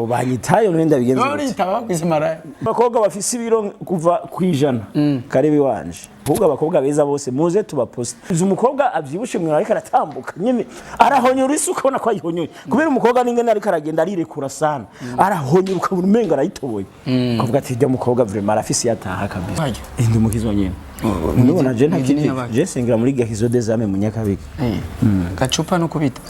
banyitayo nenda bigenze urita kwizimara abakobwa bafise ibiro kuva kwijana karebe wanje vuga abakobwa beza bose muze tubaposta umukobwa avyibushe mwe ariko aratambuka nyine arahonyura isuka ubona ko ayihonyoye kubera umukobwa n'ingene ariko aragenda arirekura sana arahonyura ukabura umenga arayitoboye kuvuga ati jya mukobwa vraiment arafise yataha kabisa ndi mukizwa nyene nubona je ntakindi je singira muri gahizo des ame munyakabika gacupa no kubita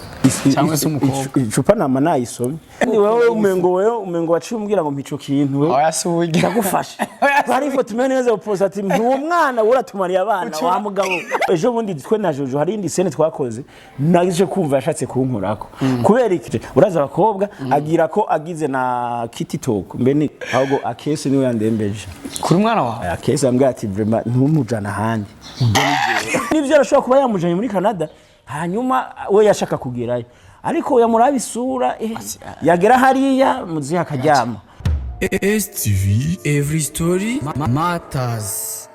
cyangwa se umukobwa icupa nama nayisomye ni wewe umengo wacimbwira ngo mpico kintu wewe oyasuye ndagufasha bari foto meneza upoza ati ntuwo mwana uratumariye abana wa mugabo ejo bundi twe na Jojo hari indi scene twakoze naje kumva yashatse kunkorako kubera iki uraza abakobwa agira ko agize na kitty talk mbene ahubwo akese niwe yandembeje kuri mwana wawe akese ambwira ati vraiment ntumujana handi nivyo arashobora kuba yamujanye muri Canada hanyuma we yashaka kugerayo ariko yamuraba isura yagera hariya muzi akaryama STV every story matters.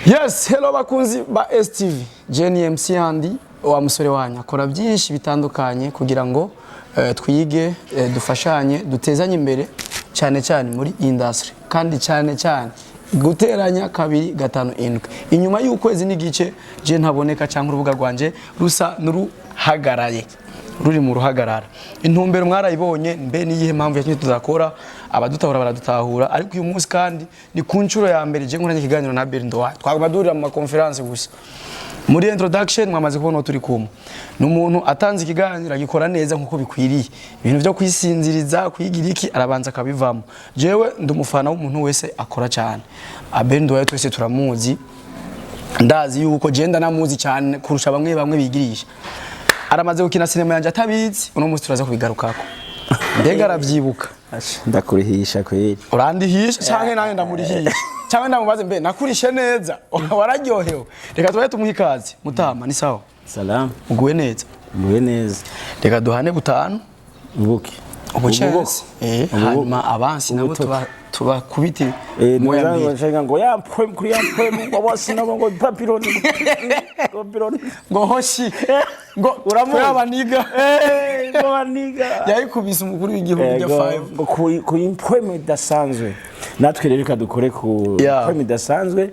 Yes, hello bakunzi ba STV. Jenny MC Andy wa musore wanya akora byinshi bitandukanye kugira ngo twige dufashanye dutezanye imbere cyane cyane muri industry kandi cyane guteranya 2 5 7 inyuma y'ukwezi n'igice je ntaboneka cyangwa urubuga rwanje rusa n'uruhagaraye ruri mu ruhagarara intumbero mwarayibonye mbe niyihe mpamvu yatumye tuzakora abadutahura baradutahura ariko uyu munsi kandi ni ku ncuro ya mbere je nkoranye ikiganiro na Abel Nduwayo twagabadurira mu conference gusa muri introduction mwamaze kubona turi kumwe n'umuntu atanze ikiganiro agikora neza nkuko bikwiriye ibintu byo kwisinziriza kwigira iki arabanza kabivamo jewe ndumufana w'umuntu wese akora cyane Abel Nduwayo twese turamuzi ndazi yuko genda namuzi cyane kurusha bamwe bigirisha aramaze gukina sinema yanje atabizi uno munsi turaza kubigarukako mbega aravyibuka ndakurihisha kweli urandihisha canke nanjye ndamurihisha cyangwa ndamubaze mbe nakurishe neza wararyohewe reka tubaye tumuha ikaze mutama ni sawa salam uguwe neza reka duhane butanu ubuki ubuchensi hanyuma abansi nabo tubakubiti moya mbi ngo yampwe kuri yampwe ngo bose nabo ngo papironi ngo hoshi ngo urabaniga ngo baniga yayikubise umukuru w'igihugu ya 5 ngo ku impweme dasanzwe natwe rero kadukore ku impweme dasanzwe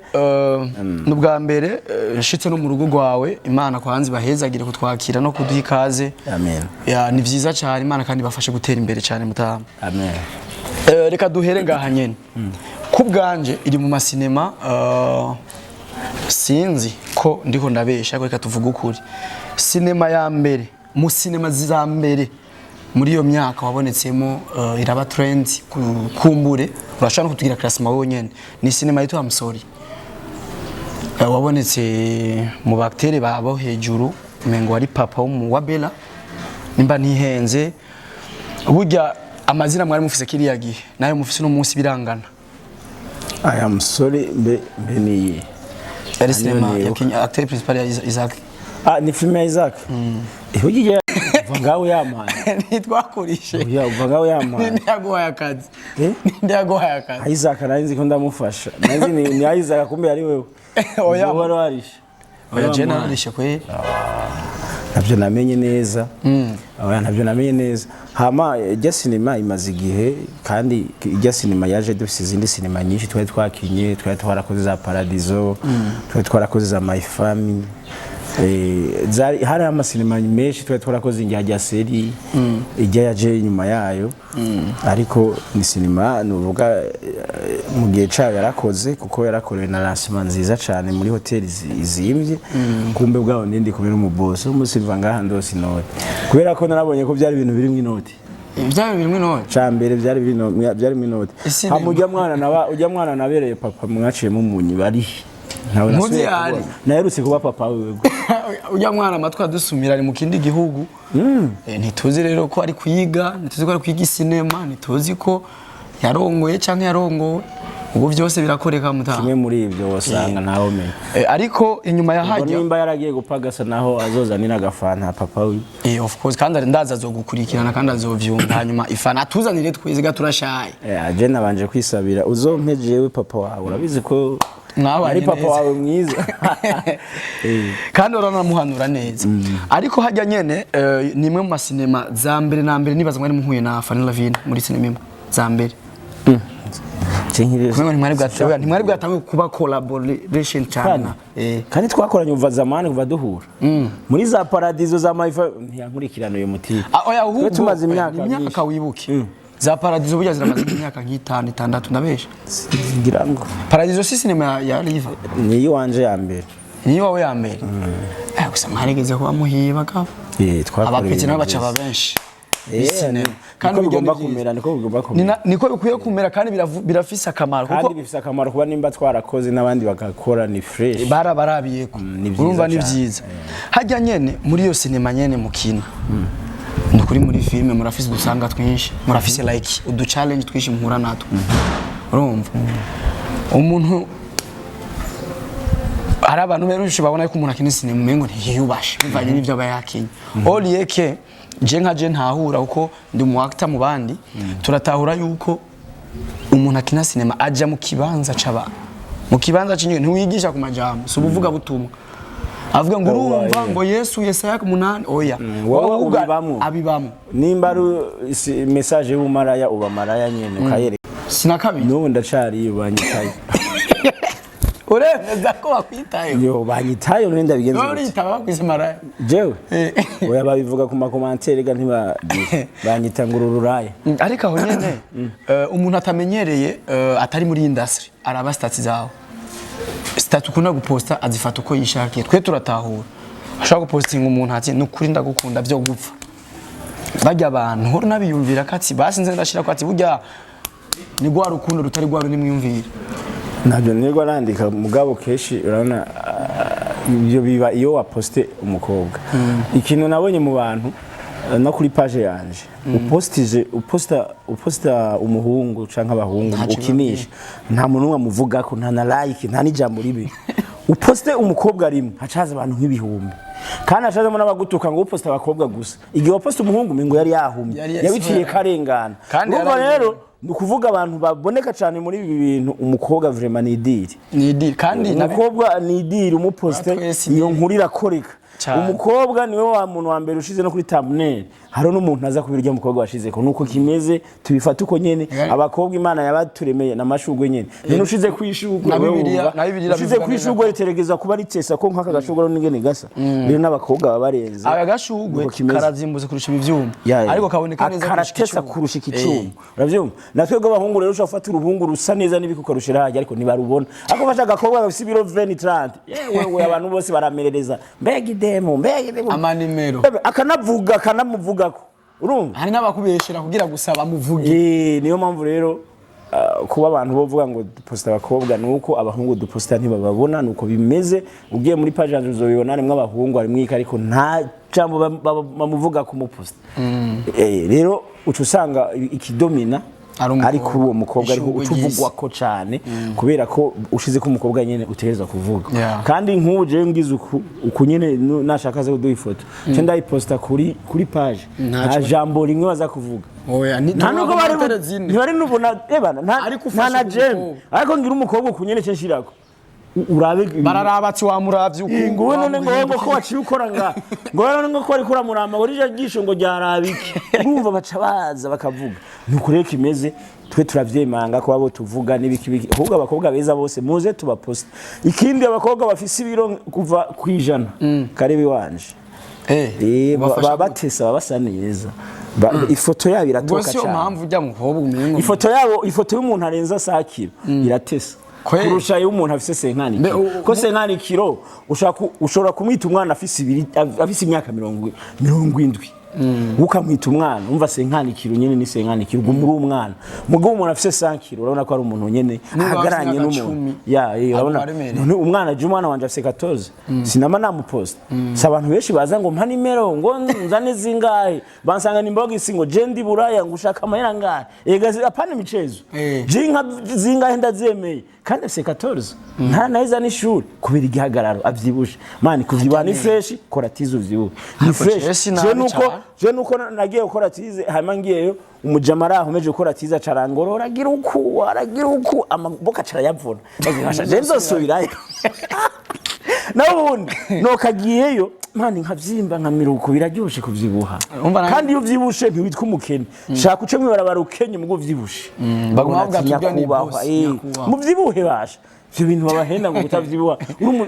n'ubwa mbere nshitse no mu rugo rwawe Imana kwanzi bahezagire kutwakira no kuduha ikaze amen ni vyiza cyane Imana kandi bafashe gutera imbere cyane mutama amen reka duhere ngaha nyene kubganje iri mu masinema sinzi ko ndiko ndabesha reka tuvuga ukuri sinema ya mbere mu sinema za mbere muri iyo myaka wabonetsemo iraba trend kumbure urashaka kutugira classement wonyene ni sinema yitwa Amsori wabonetse mu baktere babo hejuru mengo ari papa wa Bella nimba ntihenze burya amazina mwari mufise kiriya gihe nayo mufise no munsi birangana aya musore mbe niyi ari sinema ya Kenya acteur principal ya Isaac ni film ya Isaac ihugiye vangawe yamana nitwakurishe vangawe yamana ndagoya akazi ndagoya akazi Isaac narinzi ko ndamufasha narinzi ni Isaac kumbe ari wewe oya warishe oya je narishe kwe nabyo namenye neza nabyo namenye neza hama ijya sinema imaze igihe kandi ijya sinema yaje dufise izindi sinema nyinshi twari twakinye twari twarakoze za Paradiso twari twarakoze za My Family hari amasinema menshi twari twarakoze injya seri ijya yaje nyuma yayo ariko ni sinema nuvuga mu gihe cyayo yarakoze kuko yarakorewe na lancement nziza cyane muri hoteli izimvye kumbe bwaho ndindi kubera umuboss umusiva ngaha ndose inoti kubera ko narabonye ko byari ibintu biri mu inoti byari biri mu inoti cyambere byari mu inoti hamujya mwana nabereye papa mwaciyemo umunyi bari naherutse kuba papa wewe ujya mwana amatwa dusumira ari mu kindi gihugu ntituzi rero ko ari kwiga ntituzi ko ari kwiga sinema ntituzi ko yarongoye canke yarongowe ubu byose birakoreka mutama kimwe muri ibyo wasanga naho menye ariko inyuma ya hajya nimba yaragiye gupagasa naho azozanira agafanta papa we of course kandi ndaza azogukurikirana kandi azovyumva hanyuma ifana atuzanire tweze gaturashaye je nabanje kwisabira uzompe jewe papa wawe urabizi ko ari papa wawe mwiza kandi uranamuhanura neza ariko hajya nyene nimwe mu masinema za mbere na mbere nibaza mwari muhuye na Fanny Lavine muri sinema za mbere ntimwari bwatangiye kuba collaboration cyane kandi twakoranye uva zamani kuva duhura muri za paradizo za Maifa ntiyankurikirana uyu mutipe oya ubu tumaze imyaka wibuke za paradizo burya ziramaze imyaka nk'itanu itandatu ndabesha ngira ngo paradizo si sinema ya Liva niyo wanje ya mbere niyo wawe ya mbere gusa mwarigeze kuba muhiba kabo abapeti nabo baca benshi kandi bigomba kumera niko bikwiye kumera kandi birafise akamaro kuko bifise akamaro kuba nimba twarakoze n'abandi bagakora ni fresh barabiye ko urumva ni byiza hajya nyene muri iyo sinema nyene mukina ndukuri muri filme murafise dusanga twinshi murafise like udu challenge twishi muhura natwo urumva umuntu hari abantu benshi babona yuko umuntu akina sinema umengo ntiyubashe bivanye n'ivyo aba yakinye oliyeke je ntahura uko ndi mu actor mu bandi turatahura yuko umuntu akina sinema aja mu kibanza c'aba mu kibanza cy'inyo ntiwigisha ku majambo so buvuga butumwa avuga ngo urumva ngo Yesu Yesaya 8 oya wowe abibamo nimba ari message y'umaraya uba maraya nyene kayere sinakabi n'ubu ndacari banyitaye uremeza ko bakwitaye yo banyitaye none ndabigenza uri taba kwisimara jewe oya babivuga ku makomantere ga ntiba banyita ngurururaye ariko aho nyene umuntu atamenyereye atari muri industry araba stats zawo stats ukunda guposta azifata uko yishakiye twe turatahura ashaka gupostinga umuntu ati nukuri ndagukunda byo gupfa bajya abantu horo nabiyumvira kati basinze ndashira ko ati burya ni gwa rukundo rutari gwa nimwiyumvira nabyo nirwa nandika mugabo keshi urabona ibyo biba iyo waposte umukobwa ikintu nabonye mu bantu no kuri page yanje uposta umuhungu canke abahungu ukinisha nta muntu wamuvuga ko nta na like nta n'ijambo ribi uposte umukobwa rimwe hacaza abantu nk'ibihumbi kandi hacazamo n'abagutuka ngo uposta abakobwa gusa igihe waposta umuhungu mingo yari yahumye yabiciye karengana urumva rero nukuvuga abantu baboneka cyane muri ibi bintu umukobwa vraiment ni deal kandi umukobwa ni deal umuposte iyo nkurira koreka umukobwa niwe wa muntu wa mbere ushize no kuri thumbnail haro n'umuntu aza kubirya umukobwa washize ko nuko kimeze tubifata uko nyene abakobwa Imana yabaturemeye namashugwe nyene none ushize kwishugwe ushize kwishugwe riteregeza kuba ritesa ko nkaka gashugwe n'ingene gasa rero n'abakobwa babarenze aba gashugwe karazimbuze kurusha ibyuma ariko kaboneka neza karatesa kurusha ikicuma uravyumva natwego abahungu rero ushafata uruhungu rusa neza n'ibikukarushira haje ariko nibarubona ako bashaka gakobwa gafise ibiro 20-30 yewe abantu bose baramerereza mbega amanimero akanavuga kanamuvuga ko urumva hari n'abakubeshera kugira gusaba muvuge niyo mpamvu rero kuba abantu bovuga ngo duposta abakobwa nuko abahungu duposta ntibababona nuko bimeze ugiye muri page yanzu uzobibona nimwe abahungu ari mwika ariko nta jambo bamuvuga ku muposta rero ucusanga ikidomina ari kuri uwo mukobwa ariko ucuvugwa ko cyane kubera ko ushize ko umukobwa nyene utereza kuvuga kandi nk'uje ngize uku nyene nashaka zo kuduha ifoto cyo ndayiposta kuri page nta jambo rimwe baza kuvuga oya nta nuko bari nubona ebana nta na jam ariko ngira umukobwa ku nyene cyashirako urabe bararabatsi wa muravyi ukungu none ngo ko waciye ukora nga ngo none ngo ko ari kura murama ngo rije gisho ngo ryarabiki urumva baca baza bakavuga nuko rero kimeze twe turavyemanga ko abo tuvuga nibiki ahubwo abakobwa beza bose muze tubaposta ikindi abakobwa bafise ibiro kuva kwijana karebe wanje batesa basa neza ifoto yabo iratoka cyane bose mpamvu ujya mu hobwo umengo ifoto y'umuntu arenza sakiro iratesa kurusha y'umuntu afise senkani ko senkani kilo ushobora kumwita umwana afise imyaka 70 ukamwita umwana umva senkani kilo nyene ni senkani kilo muri umwana mugo umuntu afise 5 kilo urabona ko ari umuntu nyene ahagaranye n'umuntu urabona none umwana je umwana wanje afise 14 sinama namupost sabantu benshi baza ngo mpa nimero ngo nzane zingahe bansanga nimboga isingo je ndi buraya ngushaka amahera ngahe ega apana micezo je nka zingahe ndazemeye kandi afise 14 nta naiza n'ishuri kubira igihagararo avyibushe mani kuvyiba ni fresh kora tizo vyibu ni fresh je nuko je nuko nagiye gukora tize hanyuma ngiyeyo umujamara ahomeje gukora tize acarangorora agira uku amaboka acarayavuna je nzosubirayo nabundi nokagiyeyo mani nkavyimba nkamiruko biraryoshe kuvyibuha kandi iyo vyibushe ntiwitwa umukene shaka uce mwibarabara ukenye mugo vyibushe baguma bavuga tubya ni boss mu vyibuhe basha ivyo bintu babahenda ngo utavyibuha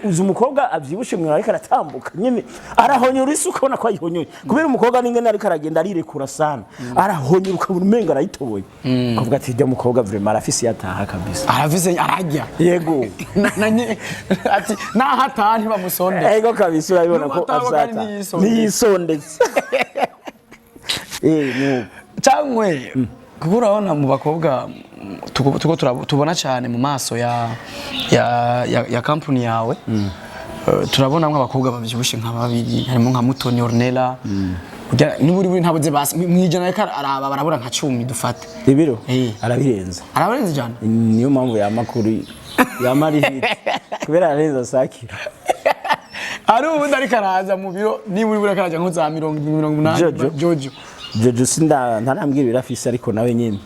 uzi umukobwa avyibushe mwe ariko aratambuka nyene arahonyora isuka ubona ko ayihonyoye kubera umukobwa n'ingene ariko aragenda arirekura sana arahonyora ukabura umenga arayitoboye kuvuga ati ijya mukobwa vraiment arafise yataha kabisa arafise arajya yego ati nahataha ntibamusonde yego kabisa urabibona ko azata niyisondetse no cyangwe kuko urabona mu bakobwa tubona cyane mu maso ya company yawe turabona nk'abakobwa bavyibushe nka babiri harimo nka Mutoni Ornella n'uburi ntabuze basi mwijana reka araba barabura nka 10 dufate ibiro arabirenza cyane niyo mpamvu ya makuru ya mari kubera arenza sakira ari ubundi ariko araza mu biro niburi buri karaja nko za 180 Jojo sinda ntarambwira birafise ariko nawe nyene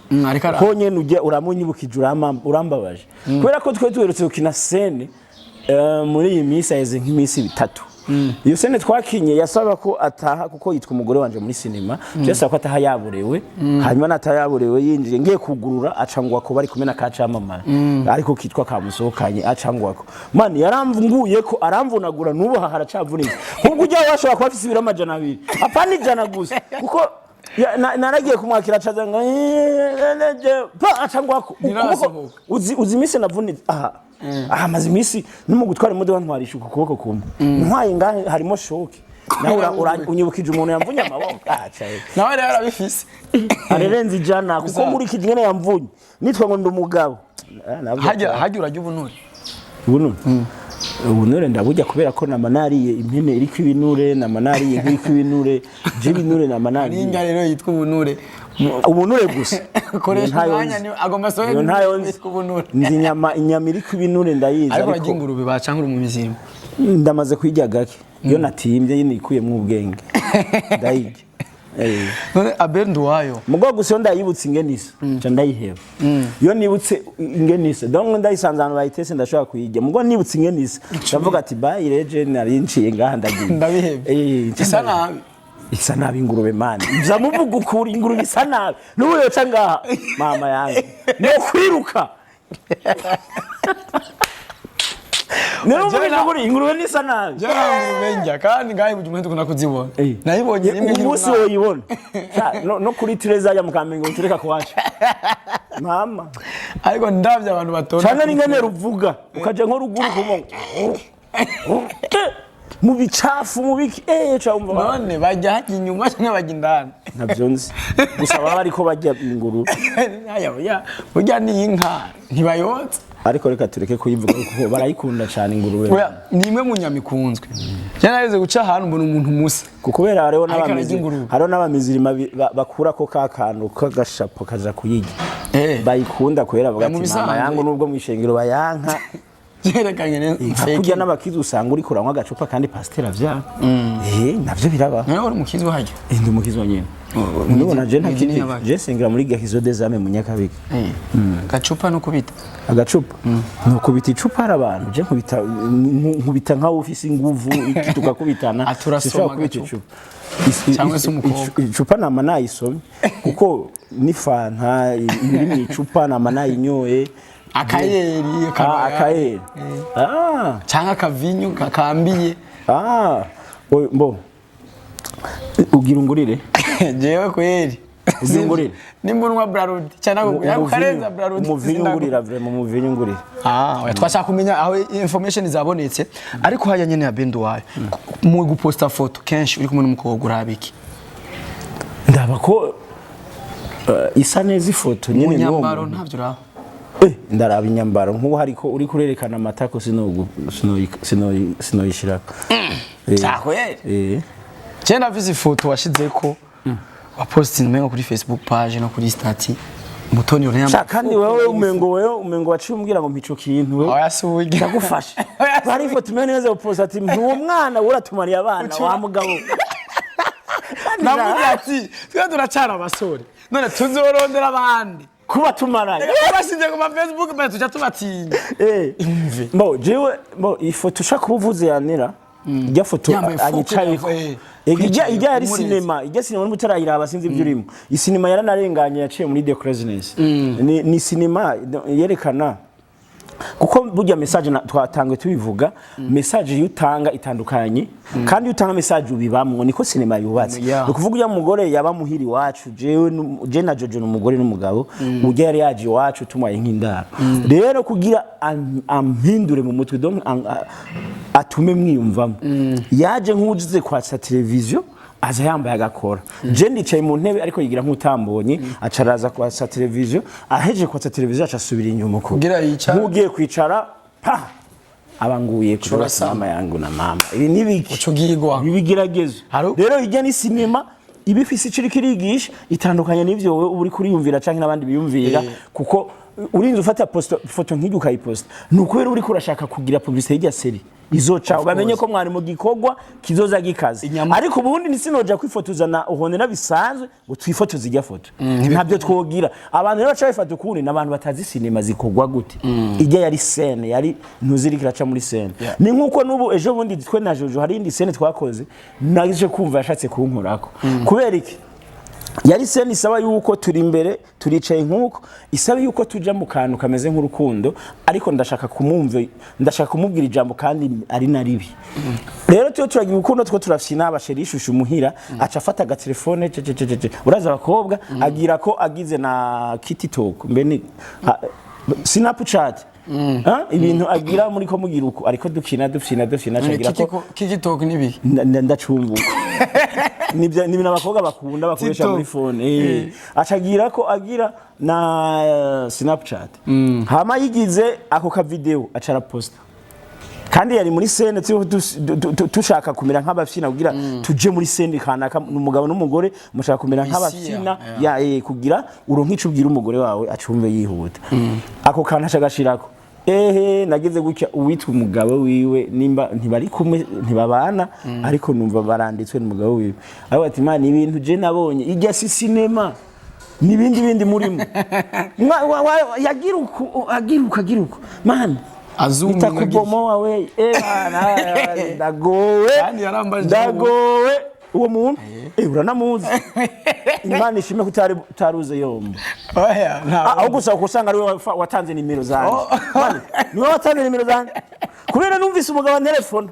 ko nyene uje uramunyibukije urambabaje kubera ko twe tuherutse gukina scene muri iyi misi yeze nk'imisi bitatu iyo scene twakinye yasaba ko ataha kuko yitwa umugore wanje muri cinema byasaba ko ataha yaburewe hanyuma natayaburewe yinjiye ngiye kugurura acangwa ko bari kumena kacamamara ariko kitwa kamusohokanye acangwa ko man yaramvunguye ko aramvunagura nubu haracavunije ubwo ujya washobora kuba afise ibiro amajana 2 apana ijana gusa kuko naragiye kumwakira cazanga acangwa ko uzi mise navunitse maze imisi numu gutwara imodoka ntwarisha ukuboko kumwe ntwaye ngahe harimo shoke nawe unyibukije umuntu yamvunye amaboko nawe rero arabifise arerenze ijana kuko muri iki gihe yamvunye nitwa ngo ndumugabo hajya urajya ubunure ndabujya kubera ko namanariye impene iri kwibinure namanariye nk'iri kwibinure je binure namanariye ninga rero yitwa ubunure gusa koresha mwanya ni agomba sohe kubunure ndi inyama iri kwibinure ndayiza ariko urajya ingurube bacankura mu mizimo ndamaze kwijya gake iyo natimbye yini ikuyemwe ubwenge ndayige none Abel Nduwayo mugo gusa ndayibutse ingenisa ca ndayiheba iyo nibutse ingenisa donc ndayisanzana bayitese ndashaka kuyijya mugo nibutse ingenisa ndavuga ati bye legend nari nciye ngaha ndagiye ndabihebe isa nabi ingurube mani nzamuvuga ukuri ingurube isa nabi nubu yoca ngaha mama yangu no kwiruka Nero muri ingurube nisa nabi. Benja kandi ngaye mu cyumweru tukuna kuzibona. Nayibonye rimwe umunsi woyibona. No kuri Tereza ya mukamengo tureka kwacha. Mama. Ariko ndavye abantu batonda. Cyane n'ingene ruvuga ukaje nko ruguru kumongo. Mu bicafu mu biki cha umva. None bajya haje inyuma cyangwa bajya indani. Ntabyo nzi. Gusa baba ariko bajya ingurube. Ya burya ni inka ntibayotse. Ariko reka tureke kuyivuga kuko barayikunda cyane ingurube. Oya ni imwe mu nyamikunzwe. Yanareze guca ahantu mbona umuntu musa. Kukubera hariho n'abamizirima bakura ko kakantu kagashapo kaja kuyijya. Bayikunda kwera bavuga ati mama yangu nubwo mwishengero bayanka. Yerekanye neza. Kujya n'abakizi usanga uri kuranywa agacupa kandi pasteur avya. Navyo biraba. Nawe uri mukizi wahaje. Ndi mukizi wanyene. Ndibona je ntakindi. Je sengera muri gahizo des ame mu Nyakabika. Gacupa no kubita. Agacupa. No kubita icupa arabantu je nkubita nka ofisi nguvu tukakubitana. Aturasoma agacupa. Cyangwa se umukobwa. Icupa nama nayisomye kuko ni fanta iri mu icupa nama nayinyoye. Akayeri. Cyangwa kavinyu kakambiye. Mbo. Ugira ungurire. Jewe kweli. Ungurire. Nimbunwa Brarud. Cyana kukarenza Brarud. Umuvinyu ngurira vraiment umuvinyu ngurira. Oya twashaka kumenya aho information zabonetse ariko haya nyene ya Nduwayo. Mu guposta photo kenshi uri kumwe n'umukobwa urabiki. Ndaba ko isa neza ifoto nyene n'uwo. Nyambaro ntavyo uraho. Ndaraba inyambaro nk'ubu hariko uri kurerekana amatako sinoyishirako. Cyakwe. Cyenda visi photo washizeko wa posting mengo kuri Facebook page no kuri stati Mutoni Ornella. Kandi umengo waciye umbwira ngo mpico kintu wewe. Oya suwige. Ndagufasha. Bari ifoto meneza uposta ati ntuwo mwana uratumariye abana wa mugabo. navuga ati twe turacara abasore none tuzorondera abandi kuba tumaranye bashinze ku Facebook bari tuja tubatinya imve jewe ifoto ushaka kubuvuze yanira ijya foto anyicaye ijya yari sinema n'umutarayiraba sinzi ibyo urimo isinema yaranarenganye yaciye muri The Craziness ni sinema yerekana kuko burya message twatangwe tubivuga message yutanga itandukanye kandi yutanga message ubibamwe niko sinema yubatse ukuvuga uya mugore yaba muhiri wacu je na Jojo n'umugore n'umugabo ujya yari yaje wacu tumwaye nk'indaro rero kugira ampindure mu mutwe donc atume mwiyumvamo yaje nk'ujize kwatsa televiziyo aza yambaye agakora je ndicaye mu ntebe ariko yigira nk'utambonye acaraza kwatsa televiziyo aheje kwatsa televiziyo acasubira inyuma ko kugira yicara mugiye kwicara pa abanguye kuri mama yangu na mama ibi nibiki ucugirwa bibigeragezo rero ijya ni sinema ibifise iciri kirigisha itandukanye n'ivyo wowe uri kuriyumvira canke nabandi biyumvira kuko urinze ufata foto nk'ijya ukayiposta nukubera uri kurashaka kugira publicité y'ijya seri izoca bamenye ko mwari mu gikogwa kizoza gikaze ariko ubundi nisinoja kwifotoza na uhonera bisanzwe ngo twifotoza ijya foto ntabyo twogira abantu rero bacha bifata ukuri n'abantu batazi sinema zikogwa gute ijya yari scene yari ntuzirikira ca muri scene ni nkuko nubu ejo bundi twe na Jojo hari indi scene twakoze naje kumva yashatse kunkorako kubera iki yari scene isaba yuko turi imbere turicaye nkuko isaba yuko tuja mu kantu kameze nk'urukundo ariko ndashaka kumubwira ijambo kandi ari naribi rero cyo turagira urukundo two turafyina abasherishushu muhira aca afata aga telefone uraza abakobwa agira ko agize na TikTok mbene Snapchat ibintu agira muri ko mugira uko ariko dukina agira ko TikTok nibi ndacumbuka nibyo abakobwa bakunda bakoresha muri phone acagira ko agira na Snapchat hama yigize ako ka video acara posta kandi yari muri scene tushaka kumera nk'abafyina kugira tuje muri scene kanaka n'umugabo n'umugore mushaka kumera nk'abafyina kugira uronke icubwira umugore wawe acumve yihuta ako kana ashagashirako nageze gutya uwitwa umugabo wiwe nimba ntibari kumwe ntibabana ariko numva baranditswe n'umugabo wiwe aho ati man ibintu je nabonye ijya si cinema nibindi murimo yagiruka man nitakubomoa we ndagowe uwo muntu uranamuzi Imana ishime kutaruze yomba aho gusa kusanga ari watanze nimero zanjye niwe watanze nimero zanjye kubera numvise umugabo wa telefone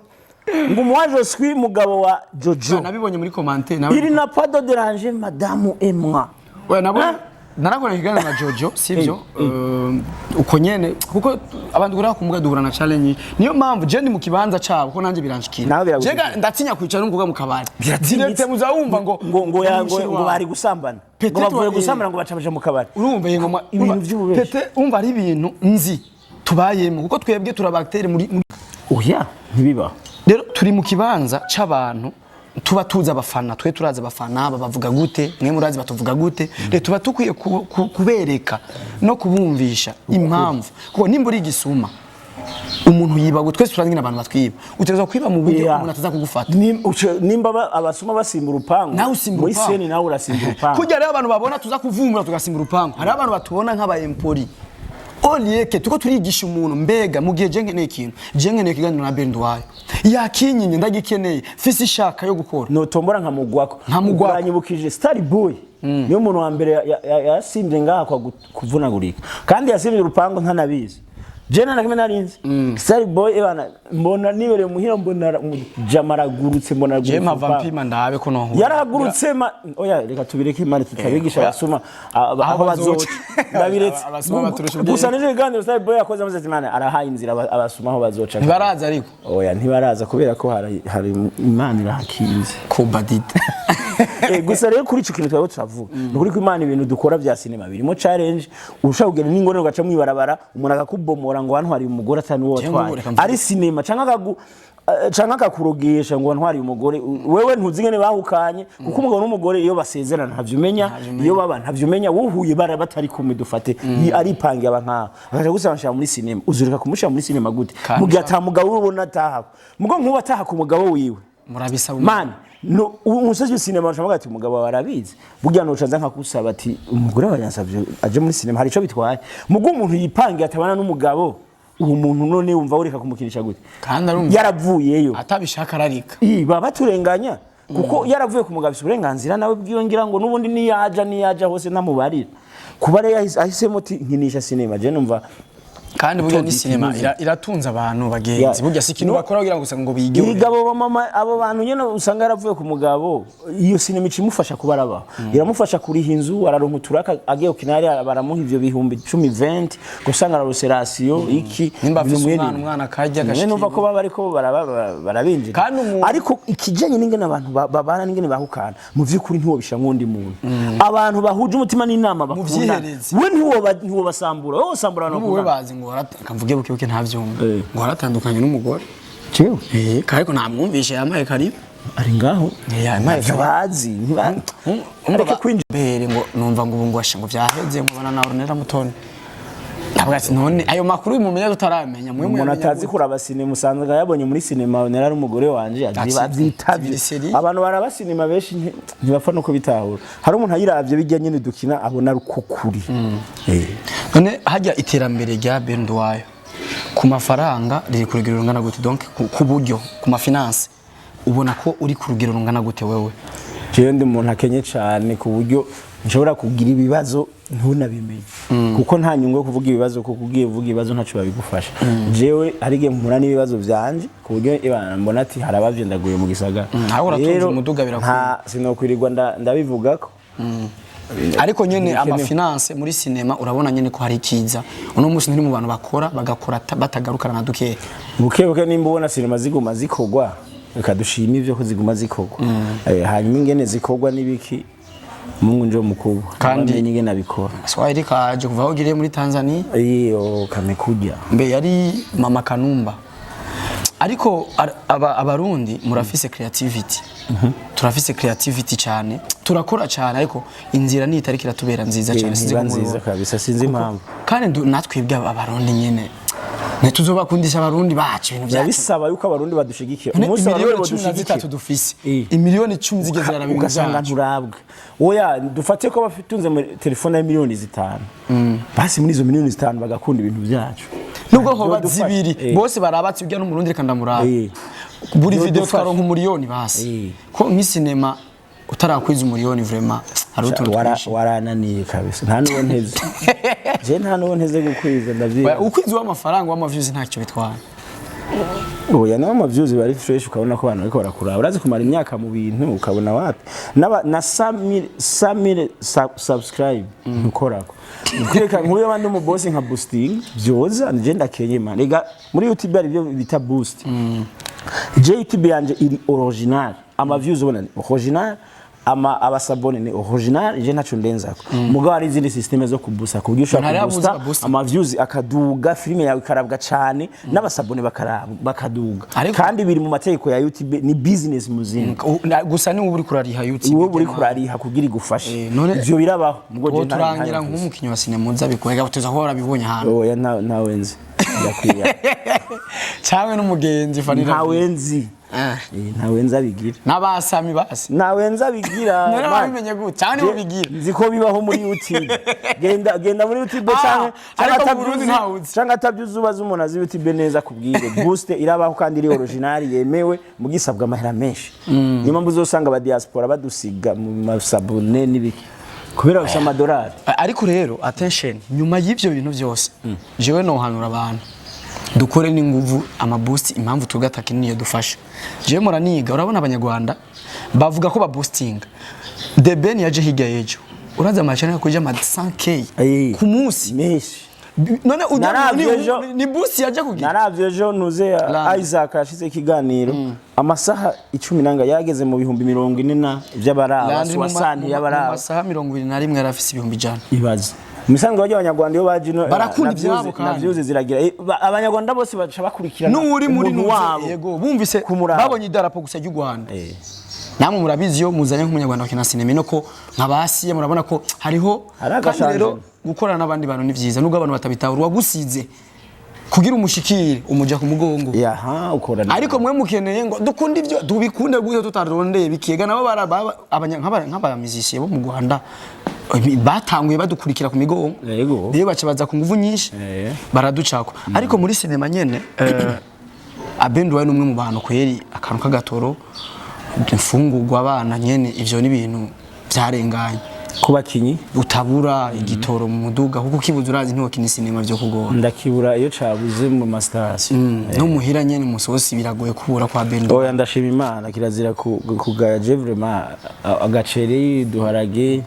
ngo umwaje swi mugabo wa Jojo nabibonye muri commentaire iri na pado déranger madame et moi we nabo narakora higana na Jojo sivyo uko nyene kuko abantu gura kumuga duhura na challenge niyo mpamvu je ndi mu kibanza cabo ko nanje biranshikira jega ndatinya kwicara n'umukobwa mu kabari direct muzawumva ngo bari gusambana ngo bavuye gusambana ngo bacabaje mu kabari urumva yengoma ibintu by'ububeshe tete umva ari ibintu nzi tubayemo kuko twebwe turabacteri muri oya ntibiba rero turi mu kibanza c'abantu tuba tuza abafana twe turaza abafana bavuga gute mwe murazi batuvuga gute rero tuba tukwiye kubereka no kubumvisha impamvu kuko nimba uri gisuma umuntu yiba gutwe turangi n'abantu batwiba uteza kwiba mu buryo umuntu ataza kugufata nimba abasuma basimba urupango muri seni nawe urasimba urupango kujya rero abantu babona tuza kuvumbura tugasimba urupango hari abantu batubona nk'aba empori Olieke tuko turigisha umuntu mbega mugiye je nkeneye ikintu je nkeneye kiganiro na Nduwayo yakinyinye ndagikeneye fisi shaka yo gukora no tombora nkamugwako uranyibukije Star Boy niyo muntu wa mbere yasimvye ngaha kwa kuvunagurika kandi yasimvye urupango ntanabizi Jena nakime narinzi Star Boy ebana mbona nibere muhira mbona jamaragurutse mbona je mavampima ndabe ko no yaragurutse oya reka tubireke imana tutabigisha basuma aho bazoca ndabiretse gusa nije ganiro Star Boy yakoze amaze imana arahaye inzira abasuma aho bazoca ntibaraza ariko oya ntibaraza kubera ko hari imana irahakinze ko badite gusa rero kuri ico kintu twawe turavuga nukuri ko imana ibintu dukora bya sinema birimo challenge ushaka kugera n'ingone ugaca mwibarabara umuntu akakubomora ngo hano hari umugore atani wo twaye ari sinema canka akakurogesha ngo ntwari umugore wewe ntuzingene bahukanye kuko umugabo n'umugore iyo basezerana ntavyumenya iyo baba ntavyumenya wuhuye batari kumwe dufate ari pangi abanka akaje gusanga muri sinema uzurika kumushira muri sinema gute mugihe atamugabo ubona ataha mugo nkuba ataha ku mugabo wiwe murabisa man no umusozi w'sinema nshamuga ati umugabo warabizi burya no canza nkakusaba ati umugore wanyansavye aje muri sinema hari ico bitwaye mugo umuntu yipangiye atabana n'umugabo uwo muntu none wumva ureka kumukinisha gute kandi yaravuyeyo atabishaka ararika baba baturenganya kuko yaravuye ku mugabo uburenganzira nawe bwiyongira ngo nubundi niyaja hose ntamubarira kuba rero ahisemo ati nkinisha sinema je numva kandi burya ni sinema iratunza abantu bagenzi burya si ikintu bakora kugira ngo usanga ngo bige igabo mama abo bantu nyene usanga yaravuye ku mugabo iyo sinema icimufasha kubaraba iramufasha kuriha inzu araronka uturaka agiye kinari baramuha ivyo bihumbi 10-20 gusanga roserasiyo iki nimba umwana kajya gashiki numva ko baba ariko barabinjira ariko ikijanye n'ingene abantu babana n'ingene bahukana mu vy'ukuri ntiwo bisha nk'undi muntu abantu bahuje umutima n'inama bakunda we ntiwo basambura wowe usambura no kuba ngo kamvuge buke ntavyumva ngo haratandukanye n'umugore cyo ariko namwumvishe yamaye karibu ari ngaho yamaye bazi ariko kwinjira ngo numva ngo ubungwashe ngo vyaheze nkubona na Ornella Mutoni ntabwo ati none ayo makuru mumenya tutaramenya mwe umuntu atazi kuraba sinema usanzwe yabonye muri sinema Ornella ari umugore wanje azitabye abantu baraba sinema benshi ntibapfa no kubitahura hari umuntu ayiravye bijya nyene dukina abona ruko kuri none hajya iterambere rya Nduwayo ku mafaranga riri ku rugero rungana gute donc ku buryo ku mafinance ubona ko uri ku rugero rungana gute wewe jewe ndi umuntu akenye cyane ku buryo nshobora kugira ibibazo ntunabimenye kuko nta nyungu yo kuvuga ibibazo kuko ugiye uvuga ibibazo ntaco babigufasha jewe arige mpura n'ibibazo byanje ku buryo mbona ati harabavye ndaguye mu gisagara rero umuduga birakwiye nta sinokwirirwa ndabivugako ariko nyene amafinance muri sinema urabona nyene ko hari ikiza uno munsi ntiri mu bantu bakora bagakora batagarukana na duke buke nimba ubona sinema ziguma zikogwa reka dushima ivyo ko ziguma zikogwa hanyuma ingene zikogwa nibiki Mungu njo mukubwa kandi nyingi nabikora Swahili kaje kuva aho giriye muri Tanzania iyo kamekuja mbe yari mama Kanumba ariko abarundi murafise creativity turafise creativity cyane turakora cyane ariko inzira ni itariki iratubera nziza cyane nziza kabisa sinzi impamvu kandi natwibwe abarundi nyene ntituzobakundisha abarundi bacu ibintu byacu bisaba yuko abarundi badushigikira umunsi abarundi 13 dufise imiliyoni 10 zigeze zarabinga ugasanga nturabwa oya dufate ko bafitunze mu telefone ya miliyoni 5 basi muri izo miliyoni 5 bagakunda ibintu byacu nubwo hoba zibiri bose barabatse ujya n'umurundi reka ndamuraba buri video twaronka umuriyoni basi ko nk'isinema utarakwiza umuriyoni vraiment warananiye kabisa nta nuwo nteze je nta nuwo nteze gukwiza ndavye ukwiza w'amafaranga w'amaviews ntacyo bitwara oya naho amaviews bari fresh ukabona ko abantu bariko barakura urazi kumara imyaka mu bintu ukabona wapi na 100,000 subscribe nkorako kweka nkuru y'abandi mu boss nka boosting byoza nje ndakenye man ega muri YouTube ari byo bita boost je YouTube yanje iri original amaviews ubona original abasabone ni original je ntaco ndenzako mugabo ari izindi systeme zo kubusa kubyo ushaka kubusta ama views akaduga filime yawe ikarabwa cyane n'abasabone bakaduga kandi biri mu mategeko ya YouTube ni business muzinga gusa ni uri kurariha YouTube wowe uri kurariha kugira igufashe ivyo birabaho mugo je turangira nk'umukinyi wa sinema nzabikwega tuza hora bibonye hano oya nawenzi ndakwiya cyangwa n'umugenzi fanira nawenzi ntawenza abigira n'abasami basi nawenza abigira narabimenye gute cyane bo bigira nziko bibaho muri YouTube genda muri YouTube cyangwa atabyuza ubaza umuntu azi YouTube neza kubwire boost irabaho kandi iri original yemewe mu gisabwa amahera menshi niyo mpamvu uzosanga aba diaspora badusiga mu masabune n'ibiki kubera gusa amadolari ariko rero attention nyuma y'ivyo bintu byose jewe no hanura abantu dukore n'inguvu amaboost impamvu tugataka niyo dufasha je muraniga urabona abanyarwanda bavuga ko ba boosting the ben yaje higa yejo uraza amachana kuja ama 100k ku munsi meshi none ni boost yaje kugira naravye ejo nuze Isaac yashize ikiganiro amasaha 10 nanga yageze mu bihumbi 40 by'abaraba wasanti y'abaraba amasaha 21 yarafise ibihumbi jana ibaze Misango wajya abanyarwanda yo bajino barakunda ibyabo kandi navyuze ziragira abanyarwanda bose baca bakurikirana n'uri muri wabo yego bumvise babonye idarapo gusa y'u Rwanda namwe murabizi yo muzanye nk'umunyarwanda wakina sinema no ko nkabasiye murabona ko hariho kandi rero gukorana n'abandi bantu ni byiza nubwo abantu batabitahura wagusize kugira umushikire umuja ku mugongo yaha ukorana ariko mwe mukeneye ngo dukunda ivyo dubikunde gute tutarondeye bikiga nabo nk'abamizishiye bo mu Rwanda batanguye badukurikira ku migongo yego rero baca baza ku nguvu nyinshi baraducako ariko muri sinema nyene Abel Nduwayo numwe mu bantu kweri akantu kagatoro imfungurwa abana nyene ivyo ni bintu byarenganye kubakinyi utabura igitoro mu muduga kuko kibuza urazi ntiwo kini sinema byo kugora ndakibura iyo cabuze mu mastasi no muhira nyene musosi biragoye kubura kwa Abel Nduwayo oya ndashima Imana kirazira kugaya je vraiment agaceri duharage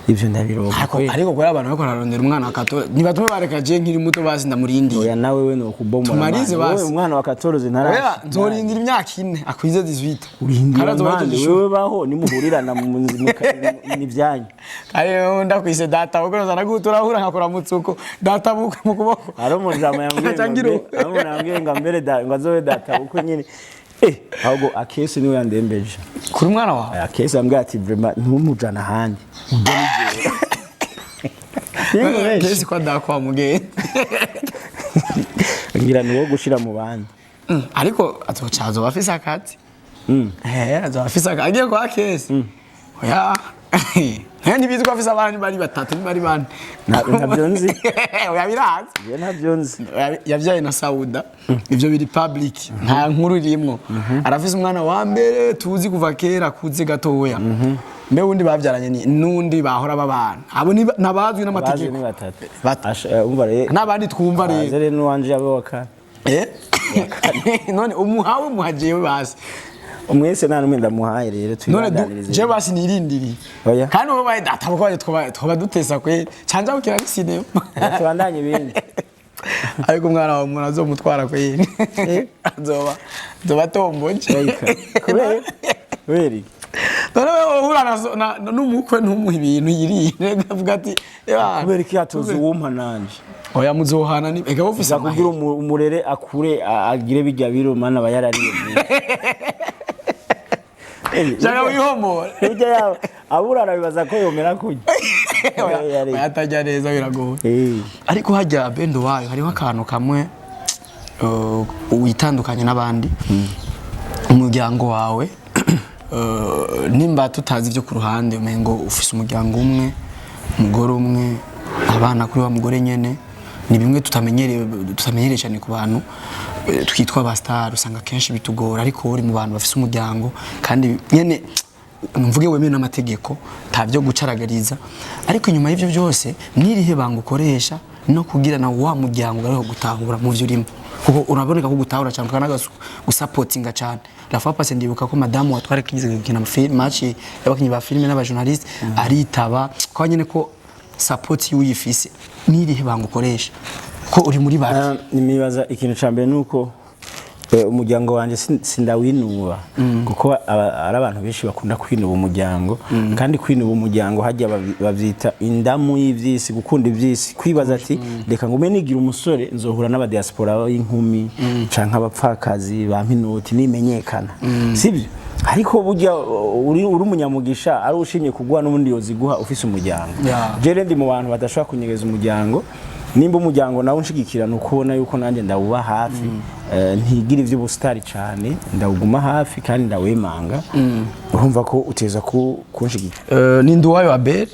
ivyo ndabironka ariko kwa abantu bako narondera umwana akato nibatume bareka je nkiri muto basi ndamurindi oya nawe we no kubomora tumarize basi umwana wa 14 ntarashi oya nzorindira imyaka 4 akwize 18 urindira wewe baho nimuhurirana mu nzima nivyanyu ayo ndakwise data ugoza nagutura ahura nkakora mutsuko data buko mu kuboko ari umujama yambwiye ngo mbere ngo azowe data uko nyine ahubwo akesi niwe yandembeje kuri mwana wawe akesi ambwiye ati vraiment ntumujana handi akesi kwa dakwa mugeye ngira niwo gushira mu bandi ariko atocazo bafise akati azafise akagiye kwa akesi oya ntibizwa afise abantu bari batatu bari bane ntabyo nzi oya birazi ntabyo nzi yavyaye na Sauda ivyo biri public nta nkuru rimwe arafise umwana wa mbere tuzi kuva kera kuze gatoya mbe wundi bavyaranye ni nundi bahora babana abo nabazwi n'amategeko n'abandi twumva rero azere nuwanje yabe wakana none umuhawe muhajewe basi umwese nta numwe ndamuhaye rero tuyibandanirize je basi nirindiri kandi wowe baye data bako twoba dutesa kwe canja ukira n'sinema tubandanye ibindi ariko umwana wawe umuntu azomutwara kwe azoba tomboje weri none wewe uhura n'umukwe ntumuha ibintu yirire avuga ati kubera iki atoze uwumpa nanje oya muzohana ni ega bofisa kugira umurere akure agire bijya biro mana bayarariye Jana wihomora bijya yawe aburara bibaza ko yomera kujya yatajya neza biragoye ariko hajya Abel Nduwayo hariho akantu kamwe witandukanye n'abandi umuryango wawe nimba tutazi ibyo ku ruhande umengo ufise umuryango umwe umugore umwe abana kuri wa mugore nyene ni bimwe tutamenyereye cyane ku bantu twitwa ba star usanga kenshi bitugora ariko uri mu bantu bafise umuryango kandi nyene mvuge wemeye n'amategeko tabyo gucaragariza ariko nyuma y'ivyo byose nirihe banga ukoresha no kugira na wa muryango ariho gutahura mu byo urimo kuko uraboneka ko gutahura cyane kana gusupportinga cyane la fois passée ndibuka ko madame watware kigize gukina match y'abakinyi ba filime n'abajournaliste aritaba kwa nyene ko support y'uyifise nirihe banga ukoresha ko uri muri baki nimibaza ikintu cambere nuko umuryango wanje sindawinuba kuko ari abantu benshi bakunda kwinuba umuryango kandi kwinuba umuryango hajya bavyita indamu y'ivyisi gukunda ivyisi kwibaza ati reka ngume nigira umusore nzohura n'aba diaspora y'inkumi canka abapfakazi ba minoti nimenyekana sibyo ariko burya uri umunyamugisha ari ushimye kugwa n'ubundi yoziguha ufise umuryango je ndi mu bantu badashobora kunyegeza umuryango nimba umuryango nawe unshigikirana ukubona yuko nanjye ndawuba hafi ntigira ivy'ubustari cyane ndawuguma hafi kandi ndawemanga urumva ko uteza kunshigikira ni Nduwayo Abel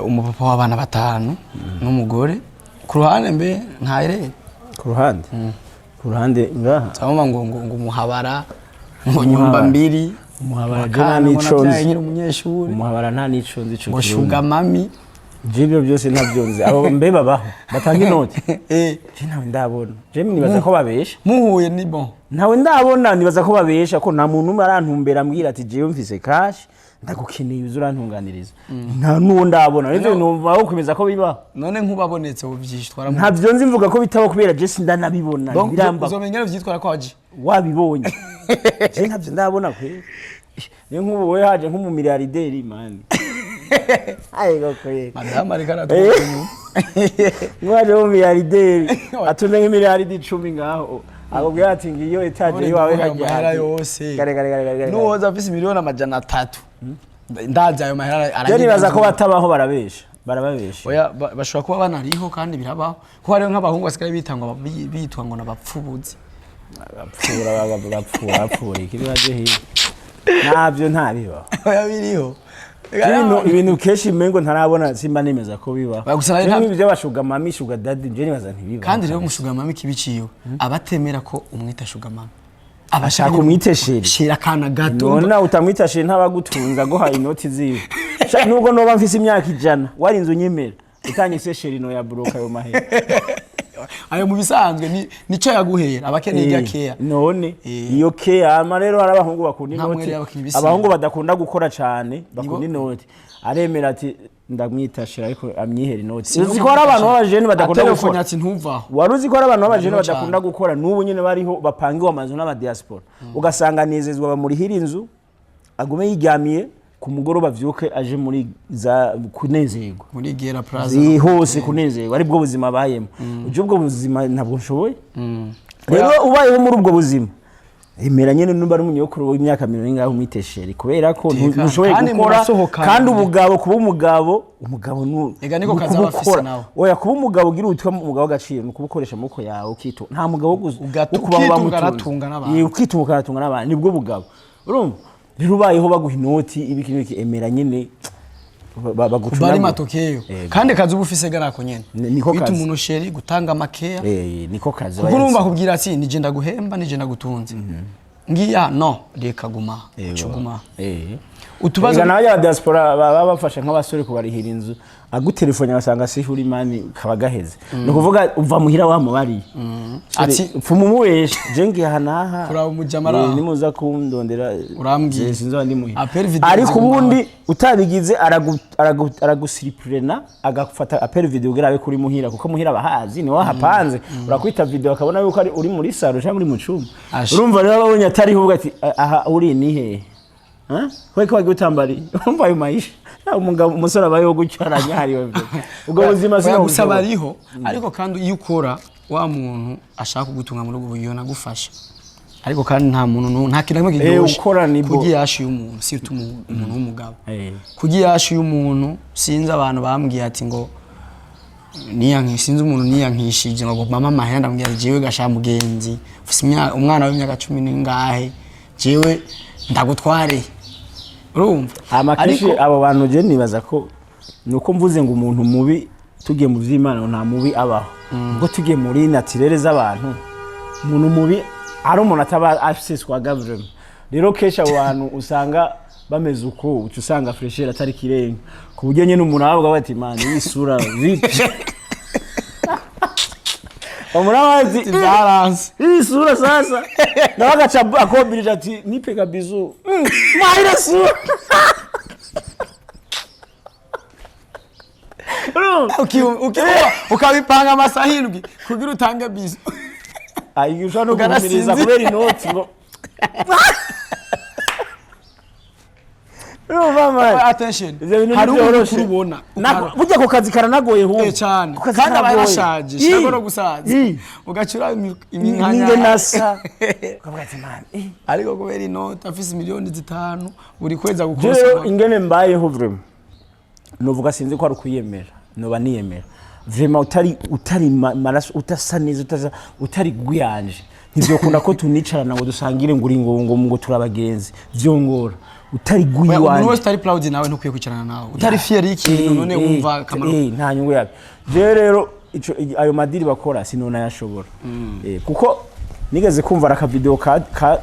umupapa w'abana batanu n'umugore ku ruhande mbe ntayire ku ruhande ngaha cyangwa ngo umuhabara ngo nyumba mbiri umuhabara nta niconzi umunyeshuri umuhabara nta niconzi cyo ngo shuga mami Jibyo byose ntabyonze abo mbe babaho batanga inoti je nawe ndabona je nibaza ko babesha muhuye ni bon nawe ndabona nibaza ko babesha ko nta muntu umwe arantumbera ambwira ati jewe mfise cash ndagukeneye uzurantunganiriza nta nuwo ndabona rero numva aho kumeza ko bibaho none nkubabonetse ubyishitwara ntabyo nzi mvuga ko bitaho kubera je sindanabibona biramba uzomenya byitwara kwaje wabibonye je ntabyo ndabona kwe niyo nkubu we haje nk'umu milliardaire man Aigo kwe. Madama rikana tukunyu. Mwaje mu milliardaire atunze nk'imiliyaridi 10 ngaho. Akubwira ati ngiyo etaje yawe hajya yose. Gare. Nuwoza afise miliyoni 300. Ndaje ayo mahera aranye. Nibaza ko batabaho barabesha. barababesha oya bashobora kuba banariho kandi birabaho ko hariho nk'abahungu basigaye bitwa ngo nabapfubuzi bapfura ikiri baje hiyo nabyo ntabiba oya biriho ibintu keshi mengo ntarabona simba nemeza ko biba ibyo bashuga mami shuga daddy nje nibaza ntibiba kandi rero mushuga mami kibiciyo abatemera ko umwita shuga mami abashaka umwitesheri shira kana gato none utamwitashira ntabagutunza go ha inoti ziwe nubwo noba mfise imyaka 100 warinze unyemera utanyise sheri no ya broka yo mahe ayo mu bisanzwe nico yaguhera abakeneye gakeya none iyo keya ama rero arabahungu bakunda inoti abahungu badakunda gukora cyane bakunda inoti aremera ati ndamwitashira ariko amyihera inoti uzikora abantu b'abajene badakunda gukora ati ntuvaho waruzi ko abantu b'abajene badakunda gukora n'ubu nyene bariho bapangiwe amazu n'aba diaspora ugasanga nezezwa bamurihira inzu agume yiryamiye ku mugoroba vyuke aje muri za kunezerwa muri Gera Plaza hose kunezerwa ari bwo buzima bayemo uje ubwo buzima ntabwo nshoboye rero ubayeho muri ubwo buzima emera nyene numba ari umunyokuru w'imyaka 40 ngaho umwitesheri kubera ko ntushoboye gukora kandi ubugabo kuba umugabo ega niko kaza bafise nawe oya kuba umugabo ugira utwa umugabo gaciro no kubukoresha amaboko yawe ukito nta mugabo ukuba bamutungana n'abantu ukitunga n'abantu nibwo bugabo urumva rero ubayeho baguha inoti ibiki emera nyene bagucuna bari matokeyo kandi kazi ubufise garako nyene bita umuntu sheri gutanga makeya niko kazi urumva kubwira ati nije ndaguhemba nije ndagutunze ngiya no reka guma cuguma utubazo nayo diaspora baba bafasha nk'abasore kubarihira inzu agutelefone basanga sihuri mani kabagaheze no kuvuga uva muhira wa mubari ati pfumumuweshe jengi hanaha kura umujamara nimuza kundondera urambwiye sinzo ndi muhira ariko ubundi utabigize aragusiripurena agafata apel video gerabe kuri muhira kuko muhira bahazi ni wahapanze urakwita video akabona yuko ari uri muri saro cyangwa uri mu cyumba urumva rero babonye atari huvuga ati aha uri ni he ko wagiye utambari umva ayo maisha umugabo umusore abayeho gucyaranya hariwe ubwo buzima sinagusaba ariho ariko kandi iyo ukora wa muntu ashaka kugutunga muri ubwo buryo nagufasha ariko kandi nta muntu nta kintu kiryoshye kugiye yashi y'umuntu si umuntu w'umugabo kugiye yashi y'umuntu sinzi abantu bambwiye ati ngo sinzi umuntu niyankishije ngo mama mahenda ambwiye jewe gasha mugenzi ufise umwana w'imyaka 10 n'ingahe jewe ndagutware urumva amakishi abo bantu je nibaza ko nuko mvuze ngo umuntu mubi tugiye mu vy'Imana nta mubi abaho ubwo tugiye muri naturere z'abantu umuntu mubi ari umuntu ataba afiswa government rero kesha abo bantu usanga bameze uko usanga freshera atari kirenga ku buryo nyene umuntu avuga bati man yisura vipi Omurawazi balance isura sasa nawagacha akobirija ati nipeka bizu maira sura ukabipanga amasahindwi kugira utange bizu ayusha no kumiriza kubera inoti ngo attention hari umuntu kubona burya ko kazi karanagoye hu cyane kandi abayashaje shagoro gusaza ugacura iminkanya nasa ukavuga ati man ariko kubera inoti afise miliyoni 5 buri kweza gukora ingene mbayeho vraiment novuga sinzi ko ari kuyemera noba niyemera vraiment utari maraso utasaneza utari guyanje nivyo kunda ko tunicarana ngo dusangire ngo turabagenzi vyongora utari guyi wanje umuntu wese utari proud nawe ntukwiye kwicarana nawe utari fier y'ikintu none wumva kamaro nta nyungu yabe je rero ayo madiri bakora sinona yashobora kuko nigeze kumva raka video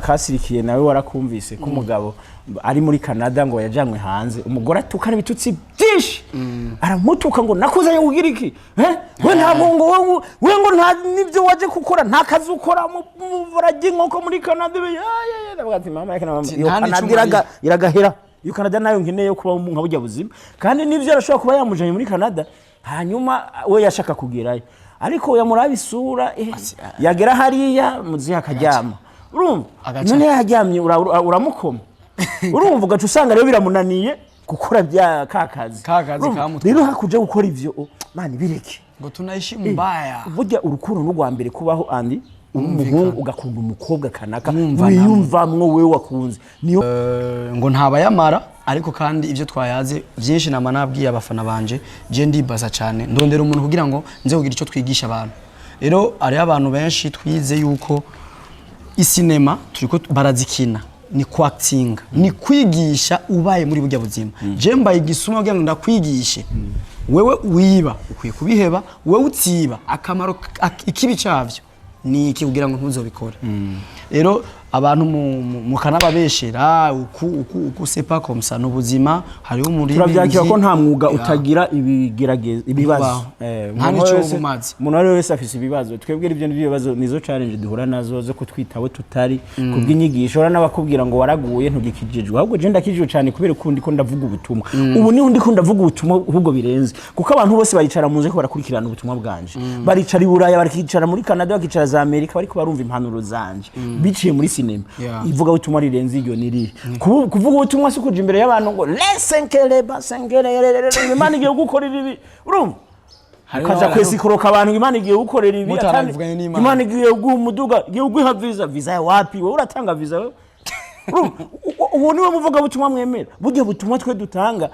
kasirikiye nawe warakumvise ko umugabo ari muri Canada ngo yajanywe hanze umugore atukana ibitutsi byinshi aramutuka ngo nakuzaye ugira iki we ntabwo ngo we ngo nta nibyo waje gukora nta kazi ukora mu buragi nkoko muri Canada ndabwati mama Canada iragahera iyo Canada nayo nkeneye kuba nka bujya buzima kandi nivyo arashobora kuba yamujanye muri Canada hanyuma we yashaka kugerayo ariko yamuraba isura yagera hariya muzi akaryama urumva none yaryamye uramukoma urumva ugaca usanga rero biramunaniye gukora bya kakazi kamutwe rero hakuja gukora ivyo mani bireke ngo tunaishi mbaya burya urukundo n'ugwa mbere kubaho andi umuhungu ugakunda umukobwa kanaka wiyumvamwo wewe wakunze niyo ngo ntabayamara ariko kandi ivyo twayaze byinshi nama nabwiye abafana banje je ndibaza cyane ndondera umuntu kugira ngo nze kugira ico twigisha abantu rero ari abantu benshi twize yuko isinema turiko barazikina ni acting ni kwigisha ubaye muri burya buzima je mbaye igisuma kugira ngo ndakwigishe wewe wiba ukwiye kubiheba wewe utsiba akamaro ikibi cyavyo ni iki kugira ngo ntuzobikore rero abantu mu kanababeshera uku sepa komsa n'ubuzima hariho muri turavyakira ko nta mwuga utagira ibibazo nta nico bumazi umuntu ari wese afise ibibazo twebwe ibyo bibazo nizo challenge duhura nazo zo kutwitaho tutari kubw'inyigisho ora nabakubwira ngo waraguye ntugikijijwe ahubwo je ndakijijwe cyane kubera kundi ko ndavuga ubutumwa ubu niho ndi ko ndavuga ubutumwa ahubwo birenze kuko abantu bose baricara mu nze ko barakurikirana ubutumwa bwanje baricara i Buraya barikicara muri Canada bakicara za Amerika bariko barumva impanuro zanje biciye muri sinema ivuga ubutumwa rirenze iryo niri kuvuga ubutumwa si kuja imbere y'abantu ngo lesenkele basenkele Imana igiye gukorera ibi urumva kaza kwesikoroka abantu Imana igiye gukorera ibi Imana igiye guha umuduga igiye guha visa ya wapi wowe uratanga visa wewe ubu niwe muvuga ubutumwa mwemera burya butumwa twe dutanga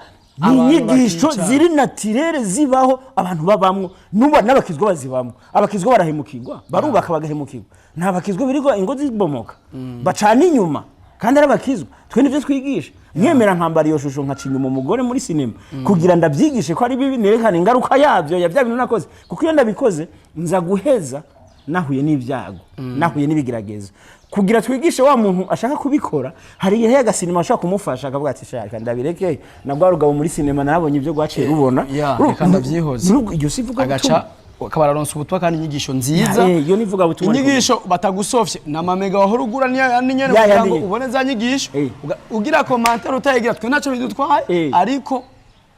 inyigisho ziri naturere zibaho abantu babamwo nuba n'abakizwa bazibamwo abakizwa barahemukirwa barubaka bagahemukirwa nta bakizwa birigo ingo zibomoka bacana inyuma kandi arabakizwa twe nivyo twigisha nyemera nkambara iyo shusho nkacinya umugore muri sinema kugira ndabyigishe ko ari bibi nerekana ingaruka yavyo ya bya bintu nakoze kuko iyo ndabikoze nza guheza nahuye n'ibyago nahuye n'ibigirageza kugira twigishe wa muntu ashaka kubikora hari igihe agasinema ashaka kumufasha akavuga ati shaka ndabireke nabwo arugabo muri sinema nabonye ibyo gwaciye rubona kandi byihoze iyo sivuga agaca kabararonsa ubutwa kandi inyigisho nziza iyo nivuga butumwa inyigisho batagusofye na mamega wahora ugura ni nyene kugira ngo ubone za nyigisho ugira commentaire utayigira twe naco bidutwaye ariko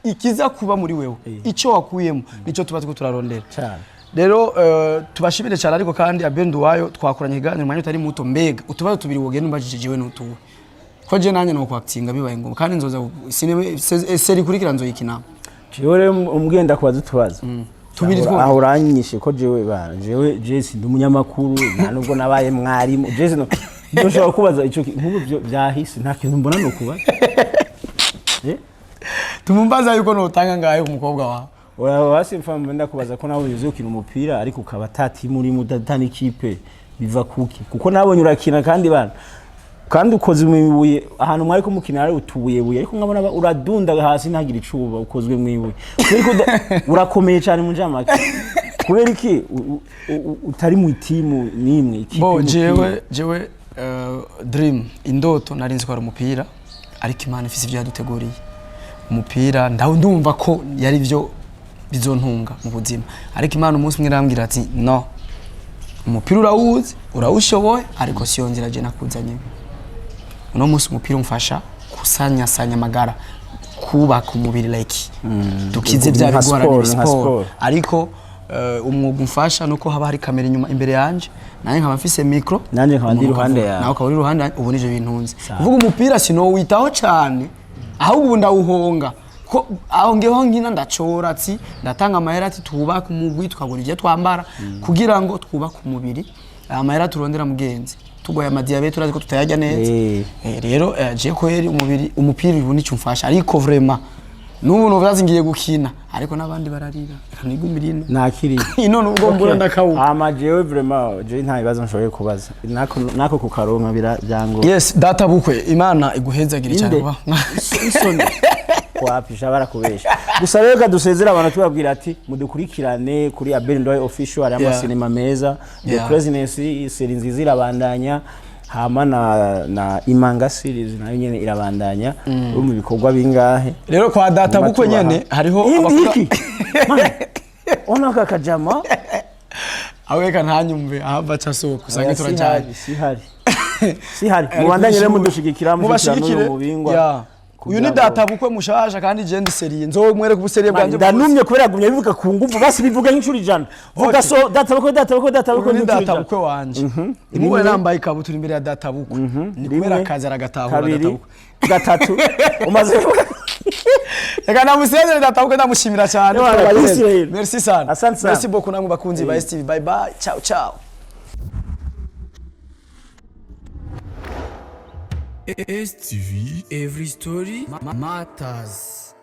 ikiza kuba muri wewe ico wakuyemo nico tuba turarondera cyane rero tubashimire cyane ariko kandi Abel Nduwayo twakoranye iganiro mwanya utari muto mbega utubazo tubiri wogenda umbajije jewe n'utuwe ko je nanye no kwactinga bibaye ngo kandi nzoza sinema seri kurikira nzoyikina jewe umugenda kubaza utubazo tubiri two aho uranyishe ko jewe Jesse ndi umunyamakuru nta nubwo nabaye mwarimu Jesse no ndoshobora kubaza ico nk'ubu byahise nta kintu mbona no kubaza tumumbaza yuko no utanga ngaye umukobwa wawe wasi mfamwe ndakubaza ko nawe uzi ukina umupira ariko ukaba tati muri mudatani kipe biva kuki kuko nabonye urakina kandi bana kandi ukoze mwibuye ahantu mwari ko mukina ari utubuyebuye ariko nkabona uradunda hasi ntagira icuba ukozwe mwibuye ariko urakomeye cyane mu njamake kubera iki utari mu timu nimwe ikipe bo jewe dream indoto narinzi ko ari umupira ariko Imana ifise ibyo yaduteguriye umupira ndumva ko yari byo bizontunga mu buzima ariko Imana umunsi umwe irambwira ati no umupira urawuzi urawushoboye ariko siyo nzira je nakuzanye uno munsi umupira umfasha kusanya amagara kubaka umubiri like dukize bya bigora ni sport ariko umwuga umfasha nuko haba hari kamera inyuma imbere yanje nanye nkaba mfise micro nanje nkaba ndi ruhande yawe nawe ukaba uri ruhande ubu nije bintunze uvuga umupira sino witaho cyane ahubwo ubu ndawuhonga ko aho ngeho nkina ndacora ati ndatanga amahera ati tubaka umugwi tukagura ibyo twambara kugira ngo twubaka umubiri amahera turondera mugenzi tugoye amadiabe turazi ko tutayajya neza rero je ko yeri umupira ubu nicyo mfasha ariko vraiment nubu novazi ngiye gukina ariko nabandi bararira kanigumira ino nakiri ino nubwo mbura ndakawu jewe vraiment je nta bibazo nshoboye kubaza nako kukaronka byango yes data bukwe Imana iguhezagira cyane ba isoni kwapisha barakubesha gusa reka dusezera abantu tubabwira ati mudukurikirane kuri Abel Nduwayo official ari amasinema meza the presidency series nziza irabandanya hama na Imanga series nayo nyene irabandanya mu bikorwa bingahe rero kwa data bukwe nyene hariho abakuru ona kakajama aweka ntanyumve ahava cyasoko usange turajyanye sihari mubandanye rero mudushigikira mu bingwa uyu ni data bukwe mushasha kandi je ndi seriye nzomwereka ubuseriye bwanje ndanumye kubera gumye bivuga ku nguvu basi bivuga nk'inshuri jana vuga so data bukwe ni data bukwe wanje nimwe nambaye ikabutura imbere ya data bukwe ni kubera kaza ragatahura data bukwe gatatu umaze reka namusezere data bukwe ndamushimira cyane merci sana merci beaucoup namwe bakunzi ba STV bye bye ciao ciao STV, every story matters.